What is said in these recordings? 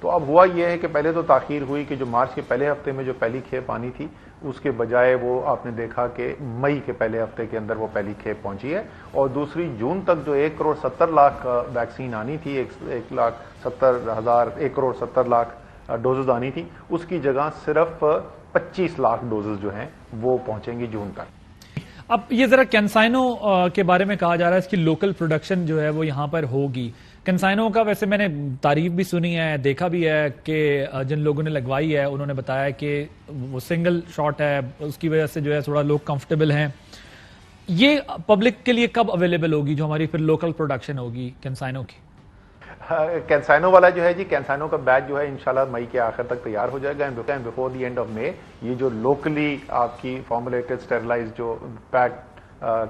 تو اب ہوا یہ ہے کہ پہلے تو تاخیر ہوئی کہ جو مارچ کے پہلے ہفتے میں جو پہلی کھیپ آنی تھی اس کے بجائے وہ آپ نے دیکھا کہ مئی کے پہلے ہفتے کے اندر وہ پہلی کھیپ پہنچی ہے، اور دوسری جون تک جو 1,70,00,000 ویکسین آنی تھی، 1,70,00,000 ڈوزز آنی تھی، اس کی جگہ صرف 25 لاکھ ڈوزز جو ہیں وہ پہنچیں گی جون تک۔ اب یہ ذرا کینسائنو کے بارے میں کہا جا رہا ہے اس کی لوکل پروڈکشن جو ہے وہ یہاں پر ہوگی۔ کینسائنو کا ویسے میں نے تعریف بھی سنی ہے، دیکھا بھی ہے کہ جن لوگوں نے لگوائی ہے انہوں نے بتایا کہ وہ سنگل شاٹ ہے، اس کی وجہ سے جو ہے تھوڑا لوگ کمفرٹیبل ہیں۔ یہ پبلک کے لیے کب اویلیبل ہوگی جو ہماری پھر لوکل پروڈکشن ہوگی کینسائنو کی؟ کینسائنو والا جو ہے جی، کینسائنو کا بیچ جو ہے انشاءاللہ مئی کے آخر تک تیار ہو جائے گا، بیفور دی اینڈ آف مئی یہ جو لوکلی آپ کی فارمولیٹڈ اسٹیرلائز جو پیک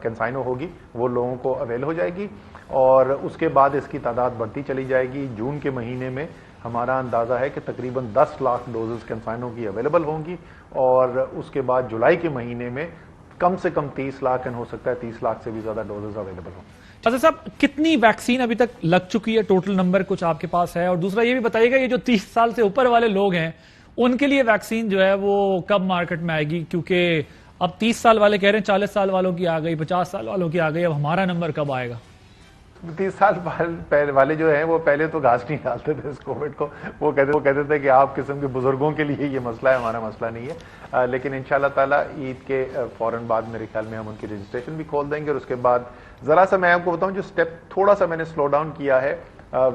کینسائنو ہوگی وہ لوگوں کو اویل ہو جائے گی، اور اس کے بعد اس کی تعداد بڑھتی چلی جائے گی۔ جون کے مہینے میں ہمارا اندازہ ہے کہ تقریباً 10 لاکھ ڈوزز کینسائنو کی اویلیبل ہوں گی، اور اس کے بعد جولائی کے مہینے میں کم سے کم 30 لاکھ ہو سکتا ہے 30 لاکھ سے بھی زیادہ ڈوزز اویلیبل ہوں۔ فضل صاحب کتنی ویکسین ابھی تک لگ چکی ہے؟ ٹوٹل نمبر کچھ آپ کے پاس ہے؟ اور دوسرا یہ بھی بتائیے گا یہ جو 30 سال سے اوپر والے لوگ ہیں ان کے لیے ویکسین جو ہے وہ کب مارکیٹ میں آئے گی؟ کیونکہ اب 30 سال والے کہہ رہے ہیں 40 سال والوں کی آ گئی، 50 سال والوں کی آ گئی، اب ہمارا نمبر کب آئے گا؟ 30 سال والے جو ہیں وہ پہلے تو گھاس نہیں ڈالتے تھے اس کووڈ کو، وہ کہتے تھے کہ آپ قسم کے بزرگوں کے لیے یہ مسئلہ ہے، ہمارا مسئلہ نہیں ہے، لیکن انشاءاللہ تعالیٰ عید کے فوراً بعد میرے خیال میں ہم ان کی رجسٹریشن بھی کھول دیں گے، اور اس کے بعد ذرا سا میں آپ کو بتاؤں جو سٹیپ تھوڑا سا میں نے سلو ڈاؤن کیا ہے،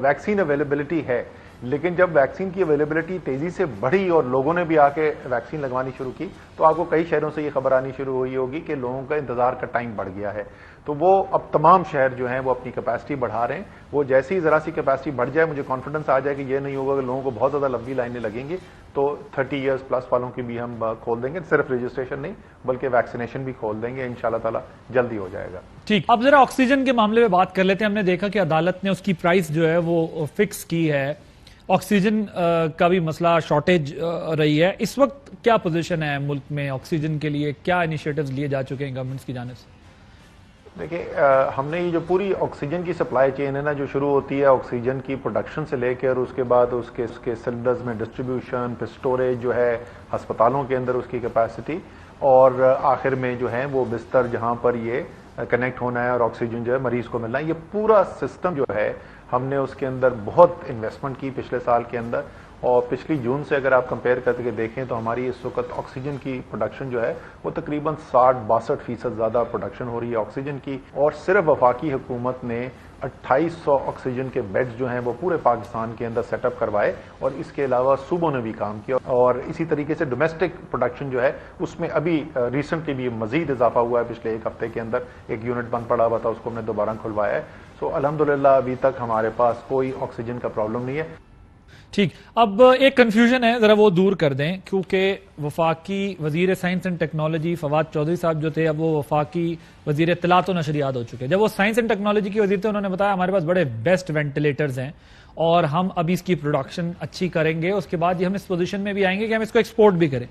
ویکسین اویلیبلٹی ہے، لیکن جب ویکسین کی اویلیبلٹی تیزی سے بڑھی اور لوگوں نے بھی آ کے ویکسین لگوانی شروع کی تو آپ کو کئی شہروں سے یہ خبر آنی شروع ہوئی ہوگی کہ لوگوں کا انتظار کا ٹائم بڑھ گیا ہے، تو وہ اب تمام شہر جو ہیں وہ اپنی کیپیسٹی بڑھا رہے ہیں، وہ جیسی ذرا سی کیپیسٹی بڑھ جائے مجھے کانفیڈنس آ جائے کہ یہ نہیں ہوگا کہ لوگوں کو بہت زیادہ لمبی لائنیں لگیں گی، تو 30 ایئرز پلس والوں کی بھی ہم کھول دیں گے، صرف رجسٹریشن نہیں بلکہ ویکسینیشن بھی کھول دیں گے، انشاءاللہ تعالیٰ جلدی ہو جائے گا۔ ٹھیک، اب ذرا آکسیجن کے معاملے میں بات کر لیتے ہیں۔ ہم نے دیکھا کہ عدالت نے اس کی پرائس جو ہے وہ فکس کی ہے، آکسیجن کا بھی مسئلہ شارٹیج رہی ہے، اس وقت کیا پوزیشن ہے ملک میں آکسیجن کے لیے؟ کیا انیشیٹوز لیے جا چکے ہیں گورنمنٹس کی جانب سے؟ دیکھیں ہم نے یہ جو پوری آکسیجن کی سپلائی چین ہے نا جو شروع ہوتی ہے آکسیجن کی پروڈکشن سے لے کے اور اس کے بعد اس کے سلنڈرز میں ڈسٹریبیوشن پھر سٹوریج جو ہے ہسپتالوں کے اندر اس کی کیپیسٹی اور آخر میں جو ہے وہ بستر جہاں پر یہ کنیکٹ ہونا ہے اور آکسیجن جو ہے مریض کو ملنا ہے، یہ پورا سسٹم جو ہے ہم نے اس کے اندر بہت انویسٹمنٹ کی پچھلے سال کے اندر، اور پچھلی جون سے اگر آپ کمپیئر کر کے دیکھیں تو ہماری اس وقت آکسیجن کی پروڈکشن جو ہے وہ تقریباً 60-62% زیادہ پروڈکشن ہو رہی ہے آکسیجن کی، اور صرف وفاقی حکومت نے 2800 آکسیجن کے بیڈز جو ہیں وہ پورے پاکستان کے اندر سیٹ اپ کروائے، اور اس کے علاوہ صوبوں نے بھی کام کیا، اور اسی طریقے سے ڈومیسٹک پروڈکشن جو ہے اس میں ابھی ریسنٹلی بھی مزید اضافہ ہوا ہے، پچھلے ایک ہفتے کے اندر ایک یونٹ بند پڑا ہوا تھا اس کو ہم نے دوبارہ کھلوایا ہے، سو الحمدللہ ابھی تک ہمارے پاس کوئی آکسیجن کا پرابلم نہیں ہے۔ ٹھیک، اب ایک کنفیوژن ہے ذرا وہ دور کر دیں، کیونکہ وفاقی وزیر science and technology Fawad Chaudhry صاحب جو تھے اب وہ وفاقی وزیر اطلاعات و نشریات ہو چکے، جب وہ سائنس اینڈ ٹیکنالوجی کے وزیر تھے انہوں نے بتایا ہمارے پاس بڑے بیسٹ وینٹیلیٹرز ہیں اور ہم ابھی اس کی پروڈکشن اچھی کریں گے، اس کے بعد یہ ہم اس پوزیشن میں بھی آئیں گے کہ ہم اس کو ایکسپورٹ بھی کریں۔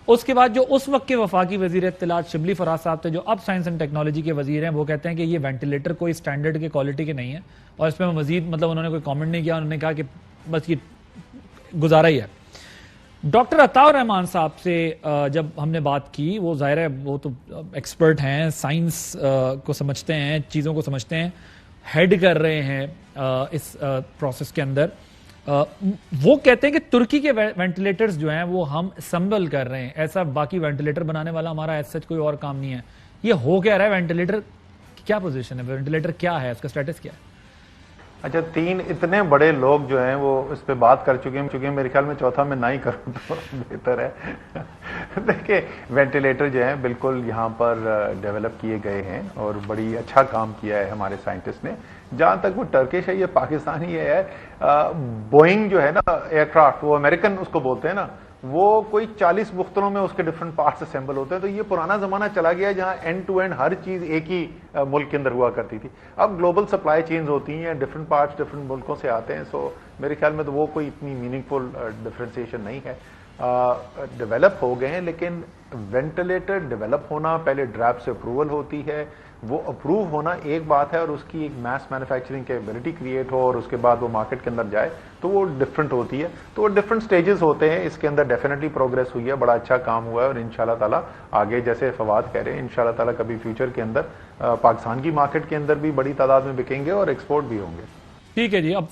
اس کے بعد جو اس وقت کے وفاقی وزیر اطلاعات شبلی فراز صاحب تھے جو اب سائنس اینڈ ٹیکنالوجی کے وزیر ہیں، وہ کہتے ہیں کہ یہ وینٹیلیٹر کوئی سٹینڈرڈ کے کوالٹی کے نہیں ہے، اور اس میں مزید انہوں نے کوئی کامنٹ نہیں کیا، انہوں نے کہا کہ بس یہ گزارا ہی ہے۔ ڈاکٹر عطاء الرحمان صاحب سے جب ہم نے بات کی، وہ ظاہر ہے وہ تو ایکسپرٹ ہیں، سائنس کو سمجھتے ہیں، چیزوں کو سمجھتے ہیں، ہیڈ کر رہے ہیں اس پروسیس کے اندر، وہ کہتے ہیں کہ ترکی کے وینٹیلیٹرز جو ہیں وہ ہم اسمبل کر رہے ہیں، ایسا باقی وینٹیلیٹر بنانے والا ہمارا ایسا کوئی اور کام نہیں ہے۔ یہ ہو کیا رہا ہے؟ وینٹیلیٹر کیا پوزیشن ہے؟ وینٹیلیٹر کیا ہے؟ اس کا سٹیٹس کیا ہے؟ اچھا، تین اتنے بڑے لوگ جو ہیں وہ اس پہ بات کر چکے ہیں، میرے خیال میں چوتھا میں نہ ہی کروں تو بہتر ہے۔ دیکھیں وینٹیلیٹر جو ہیں بالکل یہاں پر ڈیولپ کیے گئے ہیں اور بڑی اچھا کام کیا ہے ہمارے سائنٹسٹ نے، جہاں تک وہ ٹرکش ہے یہ پاکستانی ہے، بوئنگ جو ہے نا ایئر کرافٹ، وہ امریکن اس کو بولتے ہیں نا، وہ کوئی 40 مختلوں میں اس کے ڈفرنٹ پارٹس اسمبل ہوتے ہیں، تو یہ پرانا زمانہ چلا گیا جہاں اینڈ ٹو اینڈ ہر چیز ایک ہی ملک کے اندر ہوا کرتی تھی۔ اب گلوبل سپلائی چینز ہوتی ہیں، ڈفرنٹ پارٹس ڈفرنٹ ملکوں سے آتے ہیں، سو میرے خیال میں تو وہ کوئی اتنی میننگ فل ڈفرینسیشن نہیں ہے۔ ڈیولپ ہو گئے ہیں، لیکن وینٹیلیٹر ڈیولپ ہونا پہلے ڈریپ سے اپروول ہوتی ہے، وہ اپروو ہونا ایک بات ہے اور اس کی ایک میس مینوفیکچرنگ کیپیبلٹی کریٹ ہو اور اس کے بعد وہ مارکیٹ کے اندر جائے تو وہ ڈفرنٹ ہوتی ہے. تو وہ ڈفرنٹ سٹیجز ہوتے ہیں. اس کے اندر ڈیفینیٹلی پروگرس ہوئی ہے, بڑا اچھا کام ہوا ہے اور انشاءاللہ تعالیٰ آگے جیسے فواد کہہ رہے ہیں انشاءاللہ تعالیٰ کبھی فیوچر کے اندر پاکستان کی مارکیٹ کے اندر بھی بڑی تعداد میں بکیں گے اور ایکسپورٹ بھی ہوں گے. ٹھیک ہے جی. اب